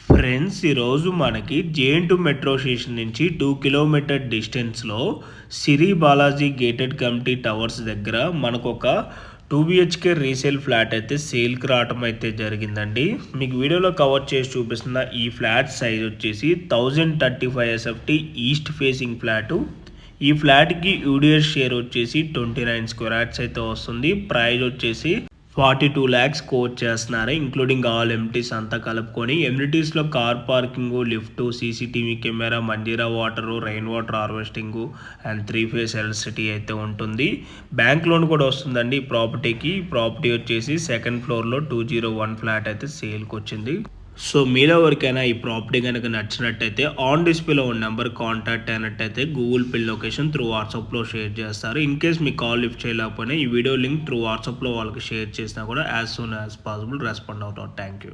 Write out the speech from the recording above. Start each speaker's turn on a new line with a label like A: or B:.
A: Friends, ఈరోజు మనకి జేఎన్2 metro station నుంచి 2 కిలోమీటర్ డిస్టెన్స్లో సిరి బాలాజీ గేటెడ్ కమ్యూనిటీ టవర్స్ దగ్గర మనకు ఒక 2 బిహెచ్కే రీసేల్ ఫ్లాట్ అయితే సేల్కి రావటం అయితే జరిగిందండి. మీకు వీడియోలో కవర్ చేసి చూపిస్తున్న ఈ ఫ్లాట్ సైజ్ వచ్చేసి 1035 ఎస్ఎఫ్టీ ఈస్ట్ ఫేసింగ్ ఫ్లాటు. ఈ ఫ్లాట్కి యూడిఎస్ షేర్ వచ్చేసి 29 స్క్వేర్ యార్డ్స్ అయితే వస్తుంది. ప్రైస్ వచ్చేసి 42 lakhs కోట్ చేస్తున్నారు, ఇంక్లూడింగ్ ఆల్ ఎమ్యూనిటీస్ అంతా కలుపుకొని. ఎమ్యూనిటీస్లో car parking, lift, CCTV camera, Manjira water, rain water harvesting and 3 phase electricity అయితే ఉంటుంది. బ్యాంక్ లోన్ కూడా వస్తుందండి ఈ ప్రాపర్టీకి. ప్రాపర్టీ వచ్చేసి సెకండ్ ఫ్లోర్లో 201 ఫ్లాట్ అయితే సేల్కి వచ్చింది. సో మీలో ఎవరికైనా ఈ ప్రాపర్టీ కనుక నచ్చినట్టయితే ఆన్ డిస్ప్లేలో ఉన్న నెంబర్ కాంటాక్ట్ అయినట్టయితే గూగుల్ పే లొకేషన్ త్రూ వాట్సాప్లో షేర్ చేస్తారు. ఇన్ కేస్ మీ కాల్ లిఫ్ట్ చేయలేకపోయినా ఈ వీడియో లింక్ త్రూ వాట్సాప్లో వాళ్ళకి షేర్ చేసినా కూడా as soon as possible respond అవుతారు. Thank you.